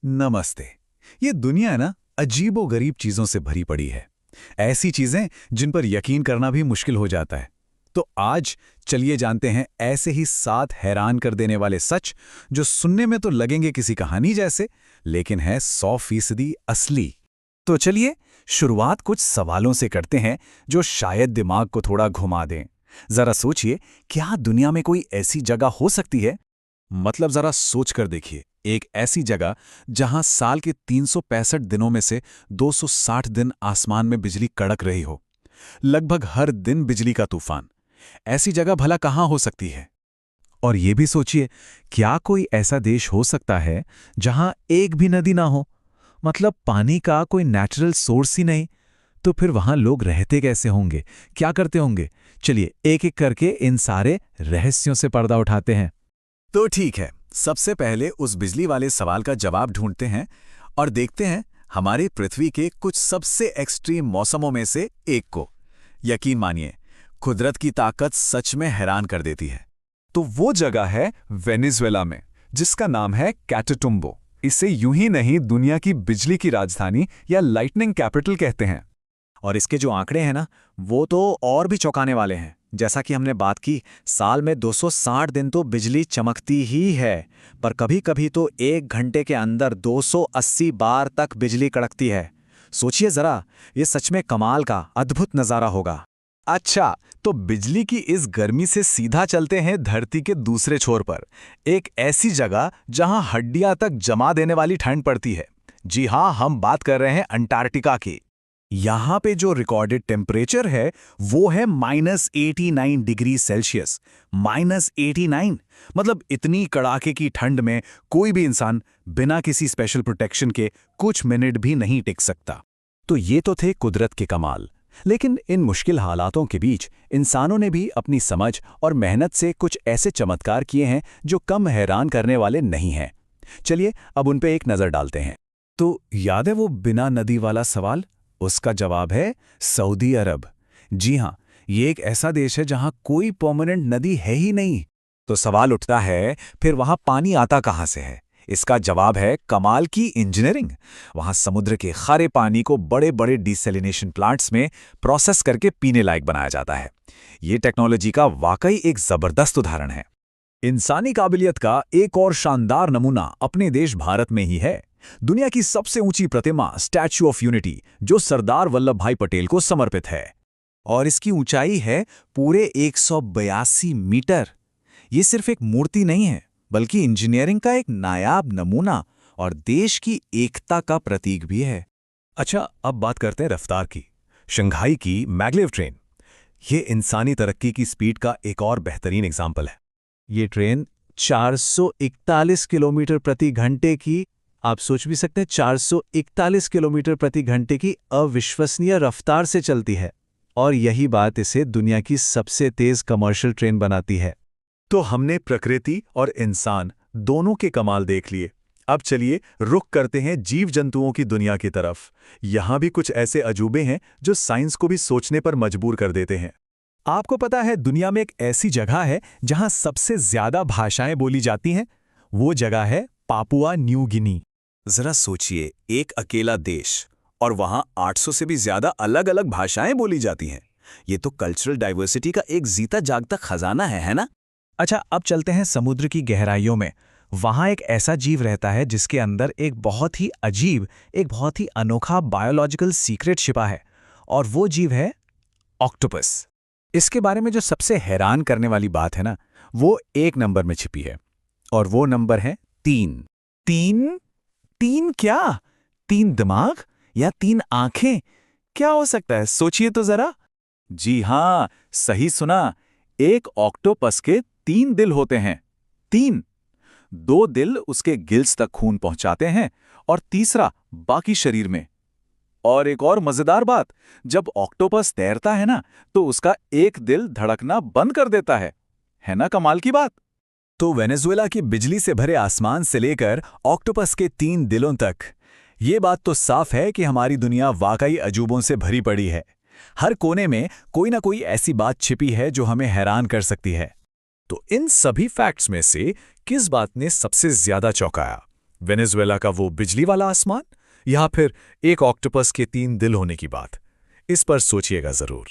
नमस्ते। ये दुनिया ना अजीबो-गरीब चीजों से भरी पड़ी है। ऐसी चीजें जिन पर यकीन करना भी मुश्किल हो जाता है। तो आज चलिए जानते हैं ऐसे ही 7 हैरान कर देने वाले सच जो सुनने में तो लगेंगे किसी कहानी जैसे, लेकिन है 100% असली। तो चलिए शुरुआत कुछ सवालों से करते हैं जो शायद दिमाग को थोड़ा घुमा दें। जरा सोचिए, क्या दुनिया में कोई ऐसी जगह हो सकती है? मतलब जरा सोच कर देखिए, एक ऐसी जगह जहां साल के 365 दिनों में से 260 दिन आसमान में बिजली कड़क रही हो, लगभग हर दिन बिजली का तूफान। ऐसी जगह भला कहां हो सकती है? और ये भी सोचिए, क्या कोई ऐसा देश हो सकता है जहां एक भी नदी ना हो, मतलब पानी का कोई नेचुरल सोर्स ही नहीं? तो फिर वहां लोग रहते कैसे होंगे, क्या करते होंगे? चलिए एक एक करके इन सारे रहस्यों से पर्दा उठाते हैं। तो ठीक है, सबसे पहले उस बिजली वाले सवाल का जवाब ढूंढते हैं और देखते हैं हमारी पृथ्वी के कुछ सबसे एक्सट्रीम मौसमों में से एक को। यकीन मानिए, कुदरत की ताकत सच में हैरान कर देती है। तो वो जगह है वेनेजुएला में, जिसका नाम है कैटाटुम्बो। इसे यूं ही नहीं दुनिया की बिजली की राजधानी या लाइटनिंग कैपिटल कहते हैं। और इसके जो आंकड़े हैं ना, वो तो और भी चौंकाने वाले हैं। जैसा कि हमने बात की, साल में 260 दिन तो बिजली चमकती ही है, पर कभी-कभी तो 1 घंटे के अंदर 280 बार तक बिजली कड़कती है। सोचिए जरा, ये सच में कमाल का अद्भुत नज़ारा होगा। अच्छा, तो बिजली की इस गर्मी से सीधा चलते हैं धरती के दूसरे छोर पर, एक ऐसी जगह जहां हड्डियां तक जमा देने वाली ठंड पड़ती है। जी हां, हम बात कर रहे हैं अंटार्कटिका की। यहां पे जो रिकॉर्डेड टेम्परेचर है वो है -89 डिग्री सेल्सियस। -89, मतलब इतनी कड़ाके की ठंड में कोई भी इंसान बिना किसी स्पेशल प्रोटेक्शन के कुछ मिनट भी नहीं टिक सकता। तो ये तो थे कुदरत के कमाल, लेकिन इन मुश्किल हालातों के बीच इंसानों ने भी अपनी समझ और मेहनत से कुछ ऐसे चमत्कार किए हैं जो कम हैरान करने वाले नहीं हैं। चलिए अब उन पे एक नजर डालते हैं। तो याद है वो बिना नदी वाला सवाल? उसका जवाब है सऊदी अरब। जी हां, ये एक ऐसा देश है जहां कोई परमानेंट नदी है ही नहीं। तो सवाल उठता है, फिर वहां पानी आता कहां से है? इसका जवाब है कमाल की इंजीनियरिंग। वहां समुद्र के खारे पानी को बड़े बड़े डिसैलिनेशन प्लांट्स में प्रोसेस करके पीने लायक बनाया जाता है। ये टेक्नोलॉजी का वाकई एक जबरदस्त उदाहरण है। इंसानी काबिलियत का एक और शानदार नमूना अपने देश भारत में ही है। दुनिया की सबसे ऊंची प्रतिमा स्टैच्यू ऑफ यूनिटी, जो सरदार वल्लभ भाई पटेल को समर्पित है, और इसकी ऊंचाई है पूरे 182 मीटर। ये सिर्फ एक मूर्ति नहीं है, बल्कि इंजीनियरिंग का एक नायाब नमूना और देश की एकता का प्रतीक भी है। अच्छा, अब बात करते हैं रफ्तार की। शंघाई की मैग्लेव ट्रेन, ये इंसानी तरक्की की स्पीड का एक और बेहतरीन एग्जाम्पल है। ये ट्रेन 441 किलोमीटर प्रति घंटे की, आप सोच भी सकते हैं, 441 किलोमीटर प्रति घंटे की अविश्वसनीय रफ्तार से चलती है, और यही बात इसे दुनिया की सबसे तेज कमर्शियल ट्रेन बनाती है। तो हमने प्रकृति और इंसान दोनों के कमाल देख लिए। अब चलिए रुख करते हैं जीव जंतुओं की दुनिया की तरफ। यहां भी कुछ ऐसे अजूबे हैं जो साइंस को भी सोचने पर मजबूर कर देते हैं। आपको पता है, दुनिया में एक ऐसी जगह है जहां सबसे ज्यादा भाषाएं बोली जाती हैं। वो जगह है पापुआ न्यू गिनी। जरा सोचिए, एक अकेला देश और वहां 800 से भी ज्यादा अलग अलग भाषाएं बोली जाती हैं। ये तो कल्चरल डाइवर्सिटी का एक जीता जागता खजाना है ना? अच्छा, अब चलते हैं समुद्र की गहराइयों में। वहां एक ऐसा जीव रहता है जिसके अंदर एक बहुत ही अजीब, एक बहुत ही अनोखा बायोलॉजिकल सीक्रेट छिपा है, और वो जीव है ऑक्टोपस। इसके बारे में जो सबसे हैरान करने वाली बात है ना, वो 1 नंबर में छिपी है, और वो नंबर है 3। 3? 3 क्या? 3 दिमाग या 3 आंखें? क्या हो सकता है, सोचिए तो जरा। जी हां, सही सुना। एक ऑक्टोपस के 3 दिल होते हैं। 3। 2 दिल उसके गिल्स तक खून पहुंचाते हैं, और तीसरा बाकी शरीर में। और एक और मजेदार बात, जब ऑक्टोपस तैरता है ना, तो उसका एक दिल धड़कना बंद कर देता है ना कमाल की बात? तो वेनेजुएला की बिजली से भरे आसमान से लेकर ऑक्टोपस के 3 दिलों तक, ये बात तो साफ है कि हमारी दुनिया वाकई अजूबों से भरी पड़ी है। हर कोने में कोई ना कोई ऐसी बात छिपी है जो हमें हैरान कर सकती है। तो इन सभी फैक्ट्स में से किस बात ने सबसे ज्यादा चौंकाया? वेनेजुएला का वो बिजली वाला आसमान, या फिर एक ऑक्टोपस के 3 दिल होने की बात? इस पर सोचिएगा जरूर।